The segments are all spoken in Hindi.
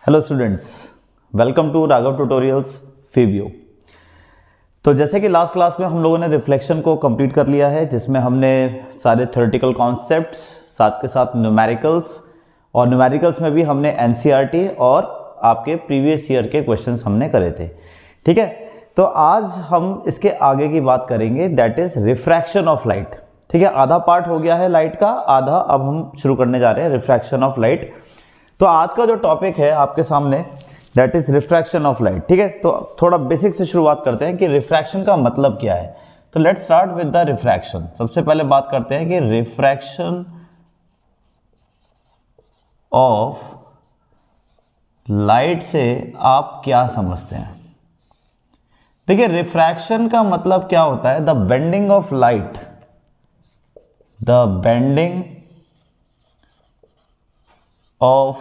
Hello students, welcome to Raghav tutorials फीबियो। तो जैसे कि लास्ट क्लास में हम लोगों ने रिफ्लेक्शन को कंप्लीट कर लिया है, जिसमें हमने सारे थ्योरेटिकल कॉन्सेप्ट्स साथ के साथ न्यूमेरिकल्स और न्यूमेरिकल्स में भी हमने एनसीईआरटी और आपके प्रीवियस ईयर के क्वेश्चंस हमने करे थे। ठीक है, तो आज हम इसके आगे की बात करेंगे, that is refraction of light. ठीक है, आधा पार्ट हो गया है लाइट का, आधा अब हम शुरू करने जा रहे हैं रिफ्रैक्शन ऑफ लाइट। तो आज का जो टॉपिक है आपके सामने that is refraction of light. ठीक है, तो थोड़ा बेसिक से शुरुआत करते हैं कि रिफ्रैक्शन का मतलब क्या है। तो let's start with the refraction. सबसे पहले बात करते हैं कि रिफ्रैक्शन ऑफ लाइट से आप क्या समझते हैं। देखिए, रिफ्रैक्शन का मतलब क्या होता है, the bending of light, the bending of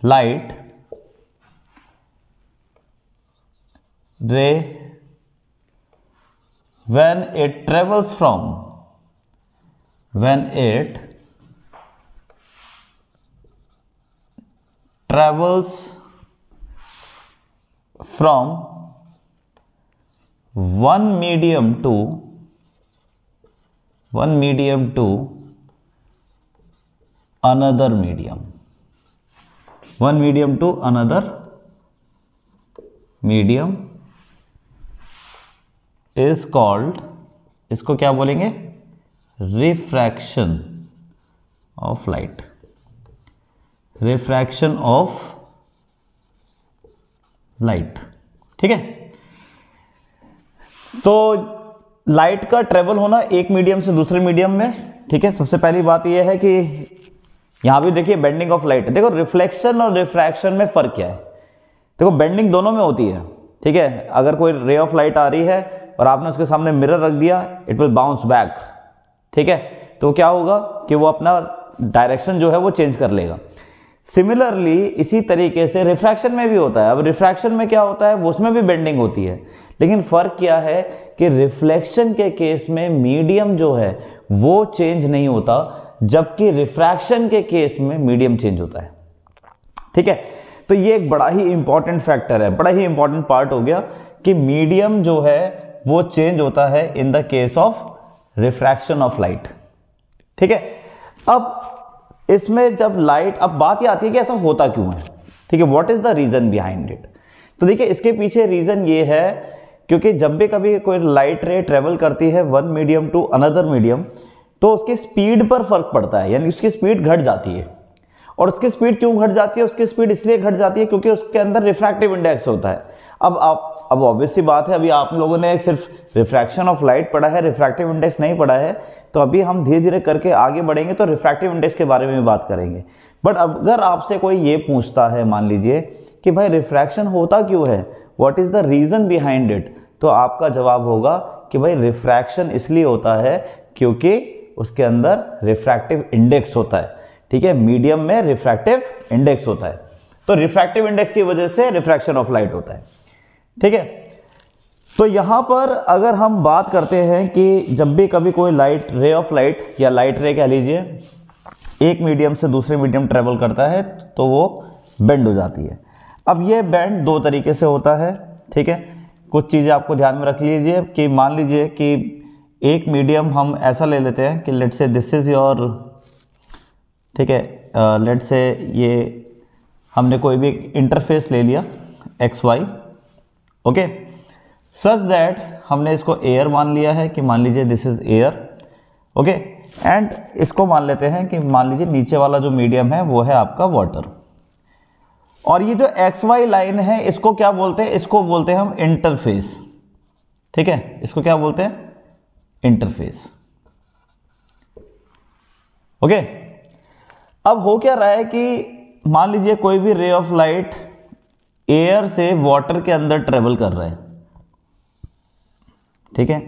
light ray when it travels from one medium to another medium, one medium to another medium is called, इसको क्या बोलेंगे, refraction of light, refraction of light. ठीक है, तो लाइट का ट्रेवल होना एक मीडियम से दूसरे मीडियम में। ठीक है, सबसे पहली बात यह है कि यहां भी देखिए बेंडिंग ऑफ लाइट। देखो, रिफ्लेक्शन और रिफ्रैक्शन में फर्क क्या है। देखो, बेंडिंग दोनों में होती है। ठीक है, अगर कोई रे ऑफ लाइट आ रही है और आपने उसके सामने मिरर रख दिया, इट विल बाउंस बैक। ठीक है, तो क्या होगा कि वो अपना डायरेक्शन जो है वो चेंज कर लेगा। सिमिलरली इसी तरीके से रिफ्रैक्शन में भी होता है। अब रिफ्रैक्शन में क्या होता है, वो उसमें भी बेंडिंग होती है, लेकिन फर्क क्या है कि रिफ्लेक्शन के केस में मीडियम जो है वो चेंज नहीं होता, जबकि रिफ्रैक्शन के केस में मीडियम चेंज होता है। ठीक है, तो ये एक बड़ा ही इंपॉर्टेंट फैक्टर है, बड़ा ही इंपॉर्टेंट पार्ट हो गया कि मीडियम जो है वो चेंज होता है in the case of refraction of light. ठीक है, अब इसमें जब लाइट, अब बात ये आती है कि ऐसा होता क्यों है। ठीक है, what is the reason behind it. तो देखिए, इसके पीछे रीजन ये है क्योंकि जब भी कभी कोई लाइट रे ट्रेवल करती है one medium to another medium, तो उसकी स्पीड पर फर्क पड़ता है, यानी उसकी स्पीड घट जाती है। और उसकी स्पीड क्यों घट जाती है, उसकी स्पीड इसलिए घट जाती है क्योंकि उसके अंदर रिफ्रैक्टिव इंडेक्स होता है। अब ऑब्वियस सी बात है, अभी आप लोगों ने सिर्फ रिफ्रैक्शन ऑफ लाइट पढ़ा है, रिफ्रैक्टिव इंडेक्स नहीं पढ़ा है। तो अभी हम धीरे धीरे करके आगे बढ़ेंगे तो रिफ्रैक्टिव इंडेक्स के बारे में बात करेंगे। बट अगर आपसे कोई ये पूछता है, मान लीजिए कि भाई रिफ्रैक्शन होता क्यों है, what is the reason behind it, तो आपका जवाब होगा कि भाई रिफ्रैक्शन इसलिए होता है क्योंकि उसके अंदर रिफ्रैक्टिव इंडेक्स होता है। ठीक है, मीडियम में रिफ्रैक्टिव इंडेक्स होता है, तो रिफ्रैक्टिव इंडेक्स की वजह से रिफ्रैक्शन ऑफ लाइट होता है। ठीक है, तो यहां पर अगर हम बात करते हैं कि जब भी कभी कोई लाइट, रे ऑफ लाइट या लाइट रे कह लीजिए, एक मीडियम से दूसरे मीडियम ट्रेवल करता है तो वो बेंड हो जाती है। अब ये बेंड दो तरीके से होता है। ठीक है, कुछ चीज़ें आपको ध्यान में रख लीजिए कि मान लीजिए कि एक मीडियम हम ऐसा ले लेते हैं कि लेट से दिस इज योर, ठीक है, लेट से ये हमने कोई भी इंटरफेस ले लिया X Y, okay, such that हमने इसको एयर मान लिया है कि मान लीजिए this is air, okay, and इसको मान लेते हैं कि मान लीजिए नीचे वाला जो मीडियम है वो है आपका वाटर। और ये जो एक्स वाई लाइन है इसको क्या बोलते हैं, इसको बोलते हैं हम इंटरफेस। ठीक है, इसको क्या बोलते हैं, इंटरफेस। ओके, अब हो क्या रहा है कि मान लीजिए कोई भी रे ऑफ लाइट एयर से वाटर के अंदर ट्रेवल कर रहा है। ठीक है,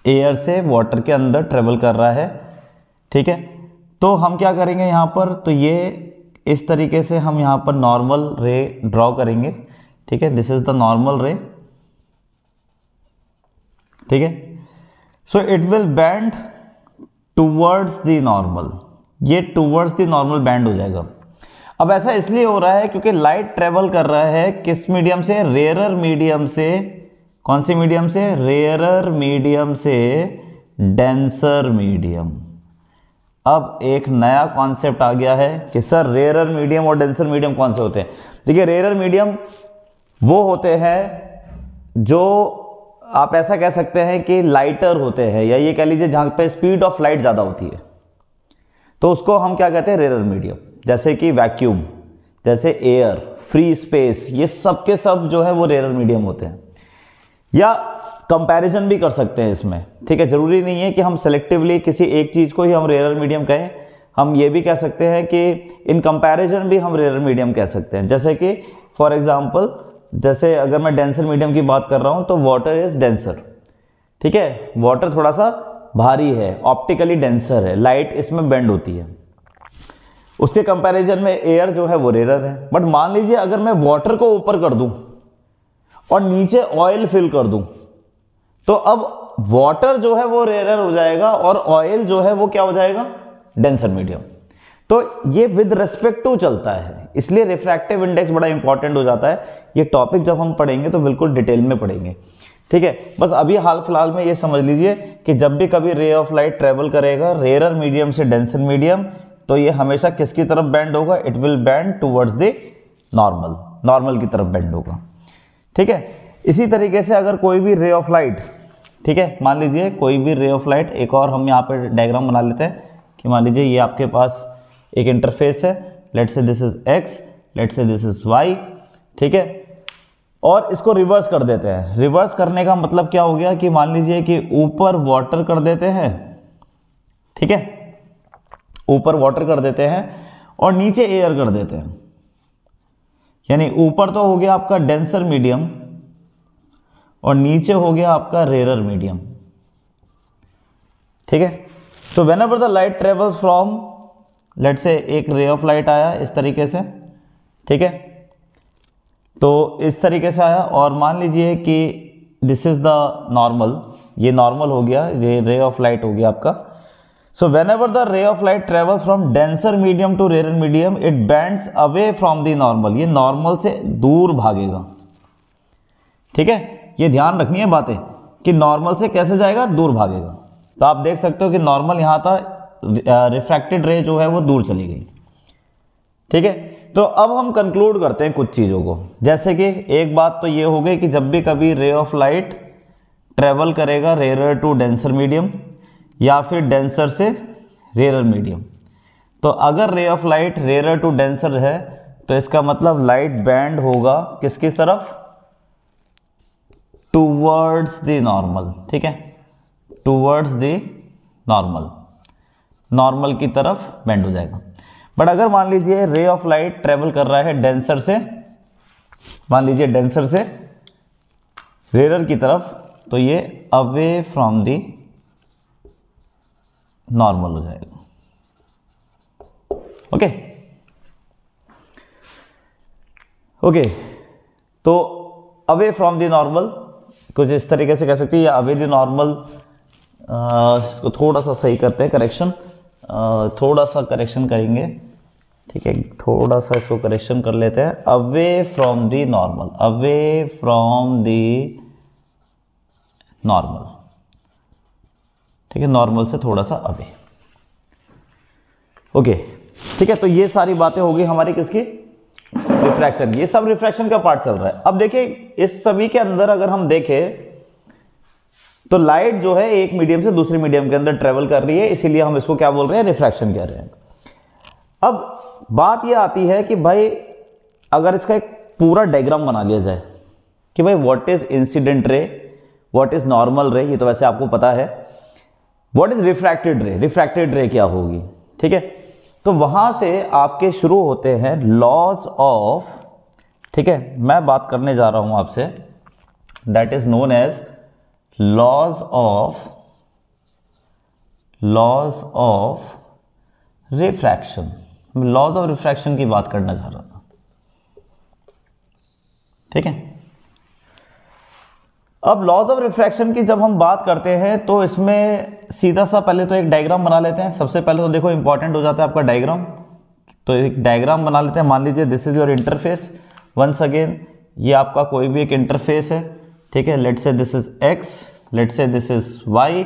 एयर से वाटर के अंदर ट्रेवल कर रहा है। ठीक है, तो हम क्या करेंगे यहां पर, तो ये इस तरीके से हम यहां पर नॉर्मल रे ड्रॉ करेंगे। ठीक है, दिस इज द नॉर्मल रे। ठीक है, so it will band towards the normal, ये टूवर्ड्स द नॉर्मल बैंड हो जाएगा। अब ऐसा इसलिए हो रहा है क्योंकि लाइट ट्रेवल कर रहा है किस मीडियम से, रेयरर मीडियम से। कौन सी मीडियम से, रेयरर मीडियम से डेंसर मीडियम। अब एक नया कॉन्सेप्ट आ गया है कि सर रेयरर मीडियम और डेंसर मीडियम कौन से होते हैं। देखिए रेयरर मीडियम वो होते हैं जो आप ऐसा कह सकते हैं कि लाइटर होते हैं, या ये कह लीजिए जहां पे स्पीड ऑफ लाइट ज़्यादा होती है, तो उसको हम क्या कहते हैं, रेयरर मीडियम। जैसे कि वैक्यूम, जैसे एयर, फ्री स्पेस, ये सब के सब जो है वो रेयरर मीडियम होते हैं। या कंपैरिजन भी कर सकते हैं इसमें, ठीक है। जरूरी नहीं है कि हम सेलेक्टिवली किसी एक चीज़ को ही हम रेयरर मीडियम कहें, हम ये भी कह सकते हैं कि इन कंपैरिजन भी हम रेयरर मीडियम कह सकते हैं। जैसे कि फॉर एग्जांपल, जैसे अगर मैं डेंसर मीडियम की बात कर रहा हूँ तो वाटर इज डेंसर, ठीक है। वाटर थोड़ा सा भारी है, ऑप्टिकली डेंसर है, लाइट इसमें बेंड होती है। उसके कंपैरिजन में एयर जो है वो रेयरर है। बट मान लीजिए अगर मैं वाटर को ऊपर कर दूं और नीचे ऑयल फिल कर दूं, तो अब वाटर जो है वो रेयरर हो जाएगा और ऑयल जो है वो क्या हो जाएगा, डेंसर मीडियम। तो ये विद रेस्पेक्ट टू चलता है, इसलिए रिफ्रैक्टिव इंडेक्स बड़ा इंपॉर्टेंट हो जाता है। ये टॉपिक जब हम पढ़ेंगे तो बिल्कुल डिटेल में पढ़ेंगे, ठीक है। बस अभी हाल फिलहाल में ये समझ लीजिए कि जब भी कभी रे ऑफ लाइट ट्रेवल करेगा रेयरर मीडियम से डेंसर मीडियम, तो ये हमेशा किसकी तरफ बेंड होगा, it will bend towards the normal, normal की तरफ बेंड होगा, ठीक है। इसी तरीके से अगर कोई भी रे ऑफ लाइट, ठीक है, मान लीजिए कोई भी रे ऑफ लाइट, एक और हम यहाँ पे डायग्राम बना लेते हैं कि मान लीजिए ये आपके पास एक इंटरफेस है, let's say this is X, let's say this is Y, ठीक है। और इसको रिवर्स कर देते हैं। रिवर्स करने का मतलब क्या हो गया कि मान लीजिए कि ऊपर वाटर कर देते हैं, ठीक है, ऊपर वाटर कर देते हैं और नीचे एयर कर देते हैं। यानी ऊपर तो हो गया आपका डेंसर मीडियम और नीचे हो गया आपका रेयरर मीडियम, ठीक है। तो whenever the light travels from, let's से एक रे ऑफ लाइट आया इस तरीके से, ठीक है, तो इस तरीके से आया और मान लीजिए कि दिस इज द नॉर्मल, ये नॉर्मल हो गया, ये रे ऑफ लाइट हो गया आपका। So whenever the ray of light travels from denser medium to rarer medium it bends away from the normal, ये नॉर्मल से दूर भागेगा, ठीक है। ये ध्यान रखनी है बातें कि नॉर्मल से कैसे जाएगा, दूर भागेगा। तो आप देख सकते हो कि नॉर्मल यहाँ था, रिफ्रैक्टेड रे जो है वो दूर चली गई, ठीक है। तो अब हम कंक्लूड करते हैं कुछ चीज़ों को, जैसे कि एक बात तो ये हो गई कि जब भी कभी रे ऑफ लाइट ट्रेवल करेगा रेयरर टू डेंसर मीडियम या फिर डेंसर से रेयरर मीडियम, तो अगर ray of light rarer to denser है तो इसका मतलब लाइट बैंड होगा किसकी तरफ, टूवर्ड्स द नॉर्मल, ठीक है, टूवर्ड्स द नॉर्मल, नॉर्मल की तरफ बेंड हो जाएगा। बट अगर मान लीजिए रे ऑफ लाइट ट्रेवल कर रहा है डेंसर से, मान लीजिए डेंसर से रेयरर की तरफ, तो ये अवे फ्रॉम द नॉर्मल हो जाएगा, ओके ओके। तो अवे फ्रॉम द नॉर्मल कुछ इस तरीके से कह सकते हैं, या अवे द नॉर्मल, इसको थोड़ा सा सही करते हैं, करेक्शन, थोड़ा सा करेक्शन करेंगे, ठीक है, थोड़ा सा इसको करेक्शन कर लेते हैं। Away from the normal, away from the normal, ठीक है, नॉर्मल से थोड़ा सा अवे, ओके, ठीक है। तो ये सारी बातें होगी हमारी किसकी, रिफ्रैक्शन। ये सब रिफ्रैक्शन का पार्ट चल रहा है। अब देखिए इस सभी के अंदर अगर हम देखें तो लाइट जो है एक मीडियम से दूसरे मीडियम के अंदर ट्रेवल कर रही है, इसीलिए हम इसको क्या बोल रहे हैं, रिफ्रैक्शन कह रहे हैं। अब बात यह आती है कि भाई अगर इसका एक पूरा डायग्राम बना लिया जाए कि भाई what is incident ray, what is normal रे, ये तो वैसे आपको पता है, व्हाट इज रिफ्रैक्टेड रे, रिफ्रैक्टेड रे क्या होगी, ठीक है। तो वहां से आपके शुरू होते हैं लॉज ऑफ, ठीक है, मैं बात करने जा रहा हूं आपसे, that is known as laws of refraction. Laws of refraction की बात करना चाह रहा था, ठीक है। अब लॉज ऑफ रिफ्रैक्शन की जब हम बात करते हैं तो इसमें सीधा सा पहले तो एक डायग्राम बना लेते हैं। सबसे पहले तो देखो इंपॉर्टेंट हो जाता है आपका डायग्राम, तो एक डायग्राम बना लेते हैं। मान लीजिए this is your interface, once again ये आपका कोई भी एक इंटरफेस है, ठीक है। Let's say this is X, let's say this is Y,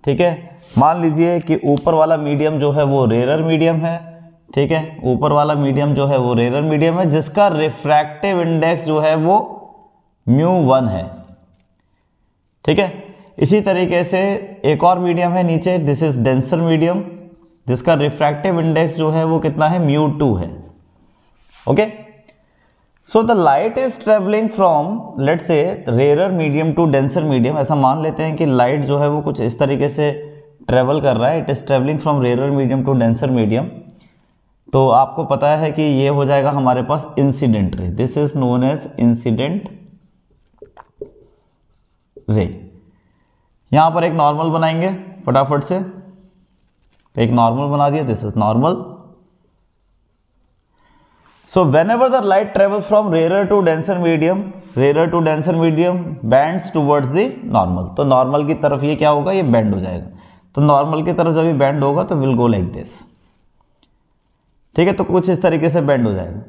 ठीक है। मान लीजिए कि ऊपर वाला मीडियम जो है वो रेयर मीडियम है, ठीक है। ऊपर वाला मीडियम जो है वो रेयर मीडियम है, जिसका रिफ्रैक्टिव इंडेक्स जो है वो μ1 है, ठीक है। इसी तरीके से एक और मीडियम है नीचे, दिस इज डेंसर मीडियम, जिसका रिफ्रैक्टिव इंडेक्स जो है वो कितना है, μ2 है, okay. So the light is travelling from let's say rare medium to denser medium. ऐसा मान लेते हैं कि लाइट जो है वो कुछ इस तरीके से ट्रेवल कर रहा है, it is travelling from rare medium to denser medium. तो आपको पता है कि ये हो जाएगा हमारे पास incident ray, this is known as incident ray. यहां पर एक नॉर्मल बनाएंगे फटाफट से, तो एक नॉर्मल बना दिया, this is normal. So whenever the light travels from rare to denser medium, rare to denser medium bends towards the normal, तो नॉर्मल की तरफ ये क्या होगा, ये बेंड हो जाएगा। तो नॉर्मल की तरफ जब ये बेंड होगा तो विल गो लाइक दिस, ठीक है। तो कुछ इस तरीके से बेंड हो जाएगा।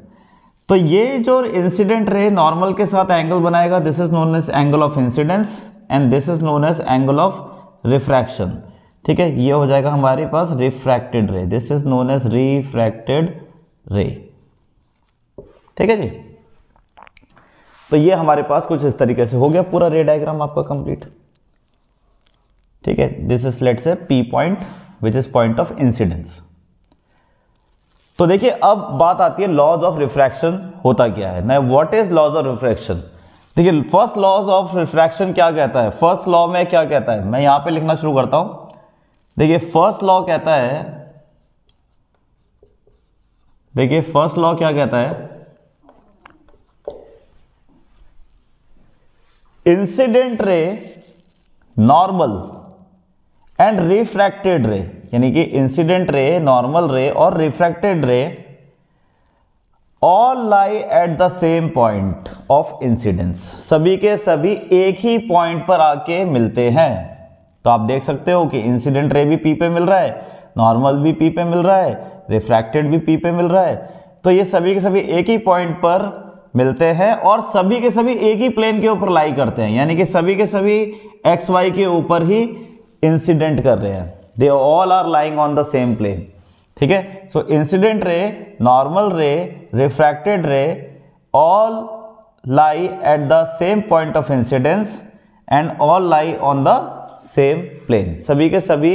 तो ये जो इंसिडेंट रे नॉर्मल के साथ एंगल बनाएगा, this is known as angle of incidence and this is known as angle of refraction, ठीक है। ये हो जाएगा हमारे पास refracted ray, this is known as refracted ray, ठीक है जी। तो ये हमारे पास कुछ इस तरीके से हो गया पूरा रे डायग्राम आपका कंप्लीट, ठीक है। This is let's say P point which is point of incidence. तो देखिए अब बात आती है लॉज ऑफ रिफ्रैक्शन होता क्या है ना, what is laws of refraction. देखिए फर्स्ट लॉज ऑफ रिफ्रैक्शन क्या कहता है, फर्स्ट लॉ में क्या कहता है, मैं यहां पे लिखना शुरू करता हूं। देखिए फर्स्ट लॉ कहता है, देखिए फर्स्ट लॉ क्या कहता है, incident ray, normal and refracted रे, यानी कि इंसिडेंट रे, नॉर्मल रे और refracted ray all lie at the same point of incidence, सभी के सभी एक ही पॉइंट पर आके मिलते हैं। तो आप देख सकते हो कि इंसिडेंट रे भी पी पे मिल रहा है, नॉर्मल भी पी पे मिल रहा है, रिफ्रैक्टेड भी पी पे मिल रहा है। तो ये सभी के सभी एक ही पॉइंट पर मिलते हैं और सभी के सभी एक ही प्लेन के ऊपर लाई करते हैं, यानी कि सभी के सभी एक्स वाई के ऊपर ही इंसिडेंट कर रहे हैं, they all are lying on the same plane, ठीक है। So incident ray, normal ray, refracted ray all lie at the same point of incidence and all lie on the same plane, सभी के सभी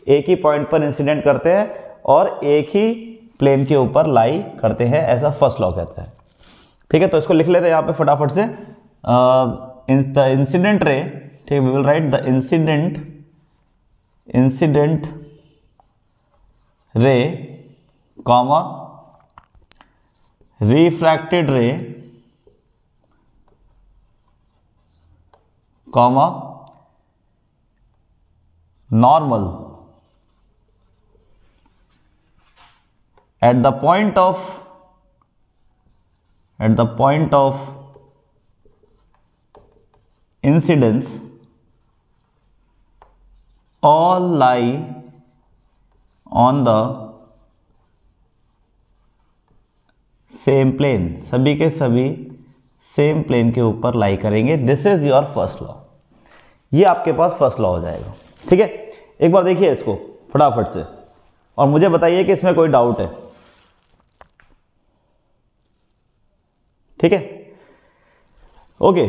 एक ही पॉइंट पर इंसिडेंट करते हैं और एक ही प्लेन के ऊपर लाई करते हैं, ऐसा फर्स्ट लॉ कहता है, ठीक है। तो इसको लिख लेते हैं यहाँ पे फटाफट से, द इंसिडेंट रे, ठीक, we will write the incident ray comma refracted ray comma normal at the point of incidence all lie on the same plane, सभी के सभी सेम प्लेन के ऊपर लाई करेंगे। This is your first law, ये आपके पास फर्स्ट लॉ हो जाएगा, ठीक है। एक बार देखिए इसको फटाफट से और मुझे बताइए कि इसमें कोई डाउट है, ठीक है, ओके।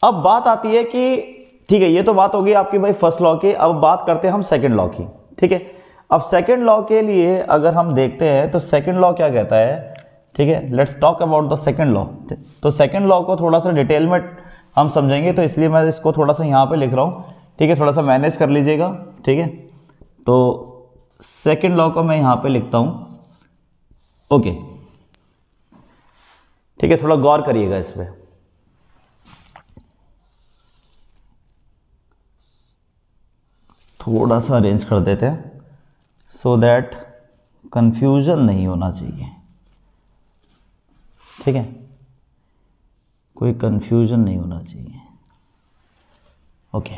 अब बात आती है कि ठीक है, ये तो बात होगी आपकी भाई फर्स्ट लॉ की। अब बात करते हैं हम सेकंड लॉ की, ठीक है। अब सेकंड लॉ के लिए अगर हम देखते हैं तो सेकंड लॉ क्या कहता है, ठीक है। Let's talk about the second law. तो सेकंड लॉ को थोड़ा सा डिटेल में हम समझेंगे, तो इसलिए मैं इसको थोड़ा सा यहाँ पे लिख रहा हूँ, ठीक है। थोड़ा सा मैनेज कर लीजिएगा, ठीक है। तो सेकंड लॉ को मैं यहाँ पे लिखता हूँ, ओके, ठीक है। थोड़ा गौर करिएगा इस पे, थोड़ा सा अरेंज कर देते हैं सो दैट कंफ्यूजन नहीं होना चाहिए, ठीक है, कोई कंफ्यूजन नहीं होना चाहिए, ओके।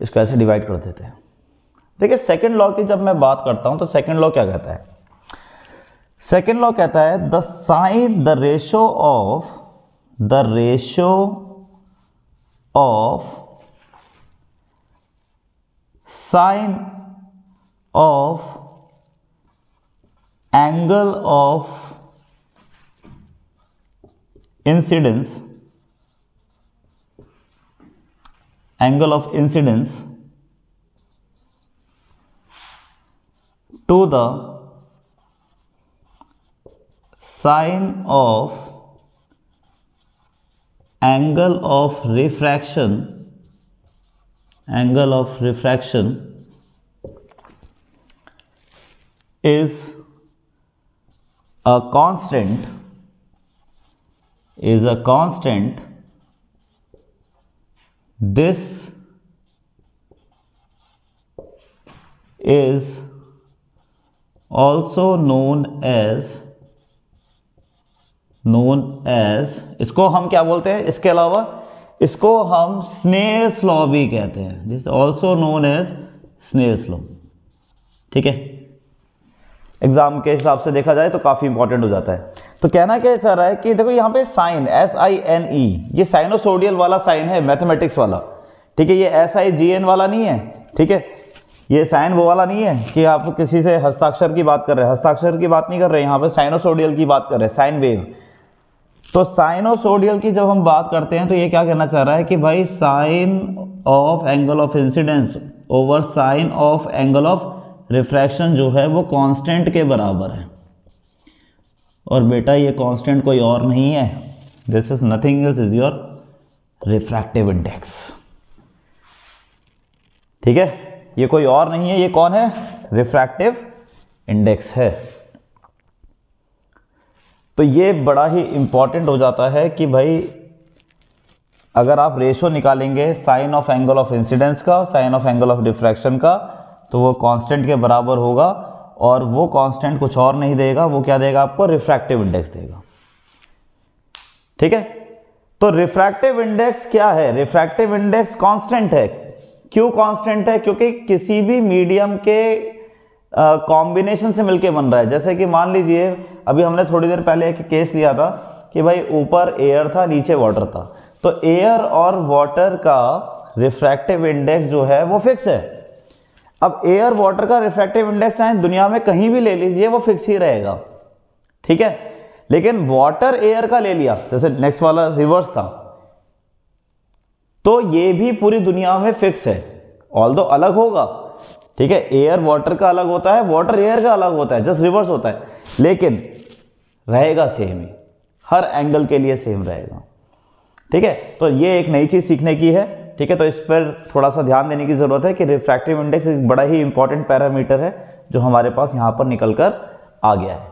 इसको ऐसे डिवाइड कर देते हैं। देखिए सेकंड लॉ की जब मैं बात करता हूं तो सेकंड लॉ क्या कहता है, सेकेंड लॉ कहता है the sine the ratio of sine of angle of incidence to the sine of angle of refraction is a constant this is also known as इसको हम क्या बोलते हैं, इसके अलावा इसको हम स्नेल्स लॉ भी कहते हैं, this also known as Snell's law. ठीक है, एग्जाम के हिसाब से देखा जाए तो काफी इंपॉर्टेंट हो जाता है। तो कहना क्या चाह रहा है कि देखो यहाँ पे साइन SINE ये साइनोसोडियल वाला साइन है, मैथमेटिक्स वाला। ठीक है, ये SIGN वाला नहीं है। ठीक है, ये साइन वो वाला नहीं है कि आप किसी से हस्ताक्षर की बात कर रहे हैं, हस्ताक्षर की बात नहीं कर रहे, यहाँ पे साइनोसोडियल की बात कर रहे हैं, साइन वेव। तो साइनोसोडियल की जब हम बात करते हैं तो ये क्या कहना चाह रहा है कि भाई sine of angle of incidence over sine of angle of refraction जो है वो कांस्टेंट के बराबर है। और बेटा ये कांस्टेंट कोई और नहीं है, this is nothing else is your refractive index. ठीक है, ये कोई और नहीं है, ये कौन है, रिफ्रैक्टिव इंडेक्स है। तो ये बड़ा ही इंपॉर्टेंट हो जाता है कि भाई अगर आप रेशो निकालेंगे sine of angle of incidence का, sine of angle of refraction का, तो वो कांस्टेंट के बराबर होगा। और वो कांस्टेंट कुछ और नहीं देगा, वो क्या देगा आपको, रिफ्रैक्टिव इंडेक्स देगा। ठीक है, तो रिफ्रैक्टिव इंडेक्स क्या है, रिफ्रैक्टिव इंडेक्स कांस्टेंट है। क्यों कांस्टेंट है, क्योंकि किसी भी मीडियम के कॉम्बिनेशन से मिलके बन रहा है। जैसे कि मान लीजिए अभी हमने थोड़ी देर पहले एक केस लिया था कि भाई ऊपर एयर था, नीचे वाटर था, तो एयर और वाटर का रिफ्रैक्टिव इंडेक्स जो है वो फिक्स है। अब एयर वाटर का रिफ्रैक्टिव इंडेक्स चाहे दुनिया में कहीं भी ले लीजिए वो फिक्स ही रहेगा। ठीक है, लेकिन वाटर एयर का ले लिया, जैसे नेक्स्ट वाला रिवर्स था, तो ये भी पूरी दुनिया में फिक्स है, ऑल्दो अलग होगा। ठीक है, एयर वाटर का अलग होता है, वाटर एयर का अलग होता है, जस्ट रिवर्स होता है, लेकिन रहेगा सेम ही, हर एंगल के लिए सेम रहेगा। ठीक है, तो ये एक नई चीज सीखने की है। ठीक है, तो इस पर थोड़ा सा ध्यान देने की जरूरत है कि रिफ्रैक्टिव इंडेक्स एक बड़ा ही इंपॉर्टेंट पैरामीटर है जो हमारे पास यहां पर निकल कर आ गया है।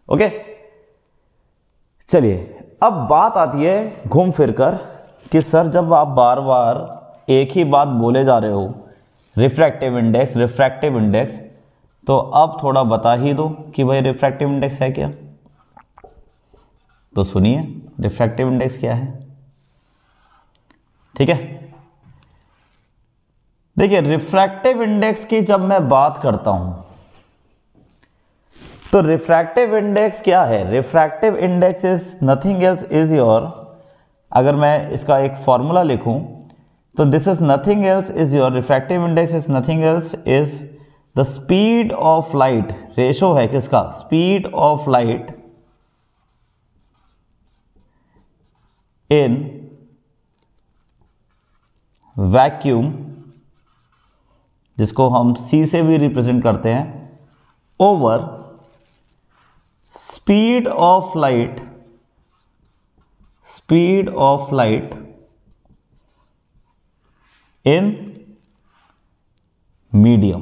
ओके, चलिए अब बात आती है घूम फिर कर कि सर जब आप बार बार एक ही बात बोले जा रहे हो रिफ्रैक्टिव इंडेक्स, तो अब थोड़ा बता ही दो कि भाई रिफ्रैक्टिव इंडेक्स है क्या। तो सुनिए रिफ्रैक्टिव इंडेक्स क्या है। ठीक है, देखिए रिफ्रैक्टिव इंडेक्स की जब मैं बात करता हूं तो रिफ्रैक्टिव इंडेक्स क्या है, refractive index is nothing else is your, अगर मैं इसका एक फॉर्मूला लिखूं तो this is nothing else is your, refractive index is nothing else is the speed of light, ratio है किसका, speed of light in vacuum, जिसको हम C से भी रिप्रेजेंट करते हैं, over speed of light in medium,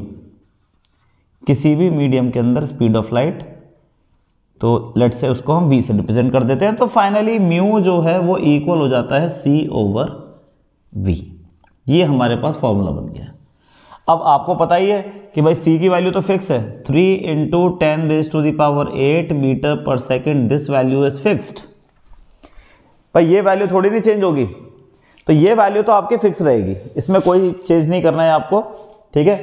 किसी भी मीडियम के अंदर स्पीड ऑफ लाइट, तो लेट्स से उसको हम V से रिप्रेजेंट कर देते हैं। तो फाइनली म्यू जो है वो इक्वल हो जाता है C ओवर V। ये हमारे पास फॉर्मूला बन गया। अब आपको पता ही है कि भाई C की वैल्यू तो फिक्स है, 3 × 10⁸ मीटर पर second, this value is fixed. भाई ये वैल्यू थोड़ी नहीं चेंज होगी, तो ये वैल्यू तो आपकी फिक्स रहेगी, इसमें कोई चेंज नहीं करना है आपको। ठीक है,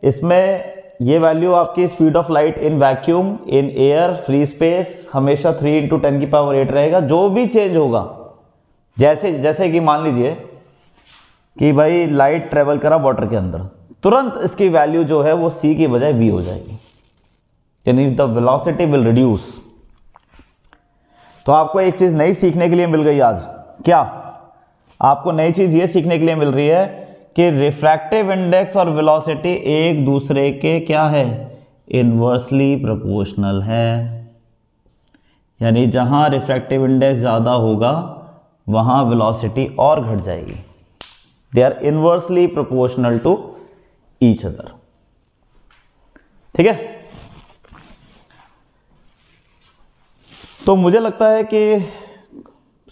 इसमें ये वैल्यू आपकी speed of light in vacuum, in air, free space हमेशा 3 × 10⁸ रहेगा। जो भी चेंज होगा, जैसे कि मान लीजिए कि भाई लाइट ट्रेवल करा वाटर के अंदर, तुरंत इसकी वैल्यू जो है वो c की बजाय v हो जाएगी, यानी द वेलोसिटी विल रिड्यूस। तो आपको एक चीज नई सीखने के लिए मिल गई आज। क्या आपको नई चीज ये सीखने के लिए मिल रही है कि रिफ्रैक्टिव इंडेक्स और वेलोसिटी एक दूसरे के क्या है, इनवर्सली प्रोपोर्शनल है। यानी जहां रिफ्रैक्टिव इंडेक्स ज्यादा होगा वहां वेलोसिटी और घट जाएगी। They are inversely proportional to each other. ठीक है, तो मुझे लगता है कि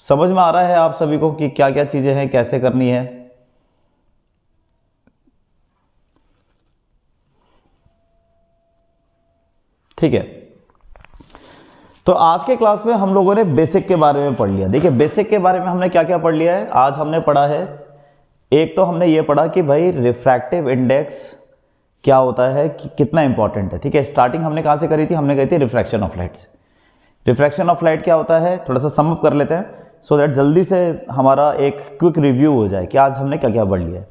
समझ में आ रहा है आप सभी को कि क्या क्या चीजें हैं, कैसे करनी है। ठीक है, तो आज के क्लास में हम लोगों ने बेसिक के बारे में पढ़ लिया। देखिए बेसिक के बारे में हमने क्या क्या पढ़ लिया है। आज हमने पढ़ा है, एक तो हमने ये पढ़ा कि भाई रिफ्रैक्टिव इंडेक्स क्या होता है, कि कितना इंपॉर्टेंट है। ठीक है, स्टार्टिंग हमने कहां से करी थी, हमने कही थी रिफ्रैक्शन ऑफ लाइट से। रिफ्रैक्शन ऑफ लाइट क्या होता है, थोड़ा सा सम अप कर लेते हैं सो दैट जल्दी से हमारा एक क्विक रिव्यू हो जाए कि आज हमने क्या क्या पढ़ लिया है।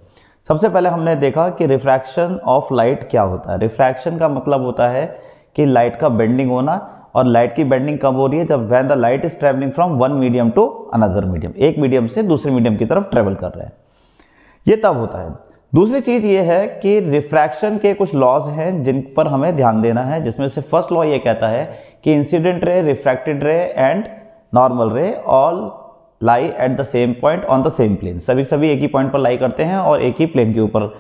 सबसे पहले हमने देखा कि रिफ्रैक्शन ऑफ लाइट क्या होता है। रिफ्रैक्शन का मतलब होता है कि लाइट का बेंडिंग होना, और लाइट की बेंडिंग कब हो रही है, जब when the light is travelling from one medium to another medium, एक मीडियम से दूसरे मीडियम की तरफ ट्रेवल कर रहे हैं, ये तब होता है। दूसरी चीज ये है कि रिफ्रैक्शन के कुछ लॉज हैं जिन पर हमें ध्यान देना है, जिसमें से फर्स्ट लॉ ये कहता है कि incident ray, refracted ray and normal ray all lie at the same point on the same plane. सभी एक ही पॉइंट पर लाई करते हैं और एक ही प्लेन के ऊपर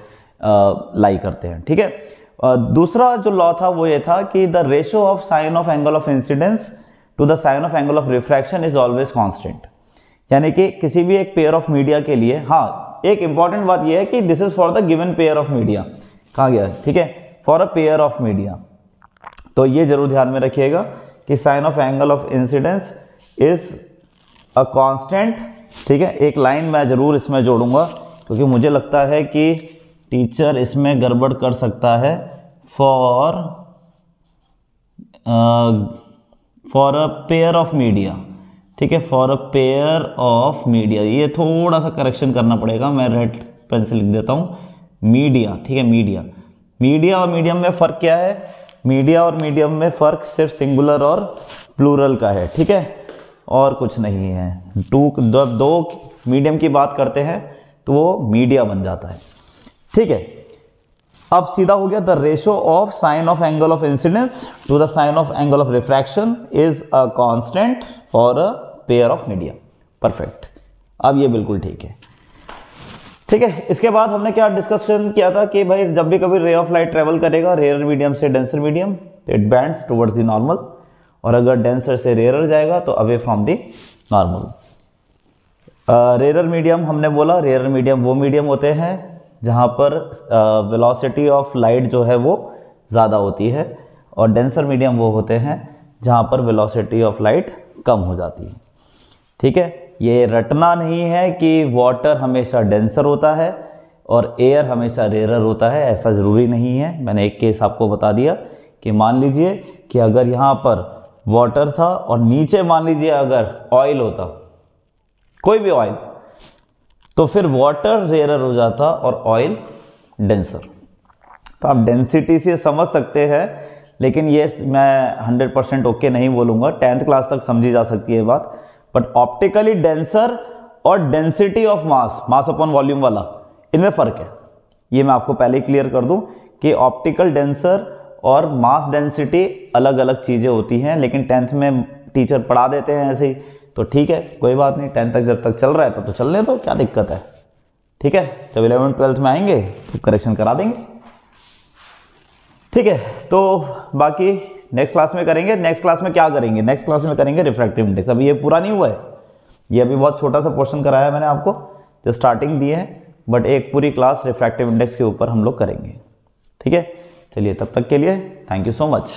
लाई करते हैं। ठीक है, दूसरा जो लॉ था वो ये था कि the ratio of sine of angle of incidence to the sine of angle of refraction is always constant. यानी कि किसी भी एक पेयर ऑफ मीडिया के लिए, हाँ एक इंपॉर्टेंट बात यह है कि this is for the given pair of media, कहा गया, ठीक है, for a pair of media. तो ये जरूर ध्यान में रखिएगा कि sine of angle of incidence is a constant. ठीक है, एक लाइन मैं जरूर इसमें जोड़ूंगा क्योंकि मुझे लगता है कि टीचर इसमें गड़बड़ कर सकता है। For a pair of media, ठीक है, for a pair of media, ये थोड़ा सा करेक्शन करना पड़ेगा, मैं रेड पेन से लिख देता हूँ मीडिया। ठीक है, मीडिया और मीडियम में फ़र्क क्या है, मीडिया और मीडियम में फ़र्क सिर्फ सिंगुलर और प्लूरल का है। ठीक है, और कुछ नहीं है। दो मीडियम की बात करते हैं तो वो मीडिया बन जाता है। ठीक है, अब सीधा हो गया, the ratio of sine of angle of incidence to the sine of angle of refraction is a constant for a pair of media. Perfect, अब ये बिल्कुल ठीक है। ठीक है, इसके बाद हमने क्या डिस्कशन किया था कि भाई जब भी कभी रे ऑफ लाइट ट्रेवल करेगा रेयर मीडियम से डेंसर मीडियम तो it bends towards the normal, और अगर डेंसर से रेयर जाएगा तो away from the normal. Rare medium हमने बोला, रेयर मीडियम वो मीडियम होते हैं जहाँ पर वेलोसिटी ऑफ लाइट जो है वो ज़्यादा होती है, और डेंसर मीडियम वो होते हैं जहाँ पर वेलोसिटी ऑफ लाइट कम हो जाती है। ठीक है, ये रटना नहीं है कि वाटर हमेशा डेंसर होता है और एयर हमेशा रेयर होता है, ऐसा ज़रूरी नहीं है। मैंने एक केस आपको बता दिया कि मान लीजिए कि अगर यहाँ पर वाटर था और नीचे मान लीजिए अगर ऑयल होता, कोई भी ऑयल, तो फिर वाटर रेयर हो जाता और ऑयल डेंसर। तो आप डेंसिटी से समझ सकते हैं, लेकिन ये मैं 100% ओके नहीं बोलूँगा, 10th क्लास तक समझी जा सकती है बात, बट ऑप्टिकली डेंसर और density of mass upon volume वाला, इनमें फ़र्क है। ये मैं आपको पहले ही क्लियर कर दूं कि ऑप्टिकल डेंसर और मास डेंसिटी अलग अलग चीज़ें होती हैं, लेकिन 10th में टीचर पढ़ा देते हैं ऐसे ही, तो ठीक है कोई बात नहीं, 10th तक जब तक चल रहा है तो चलने दो, क्या दिक्कत है। ठीक है, जब 11th 12th में आएंगे तो करेक्शन करा देंगे। ठीक है, तो बाकी नेक्स्ट क्लास में करेंगे। नेक्स्ट क्लास में क्या करेंगे, नेक्स्ट क्लास में करेंगे रिफ्रैक्टिव इंडेक्स। अभी ये पूरा नहीं हुआ है, ये अभी बहुत छोटा सा पोर्शन कराया है मैंने आपको, जो स्टार्टिंग दी है, बट एक पूरी क्लास रिफ्रैक्टिव इंडेक्स के ऊपर हम लोग करेंगे। ठीक है, चलिए तब तक के लिए थैंक यू सो मच।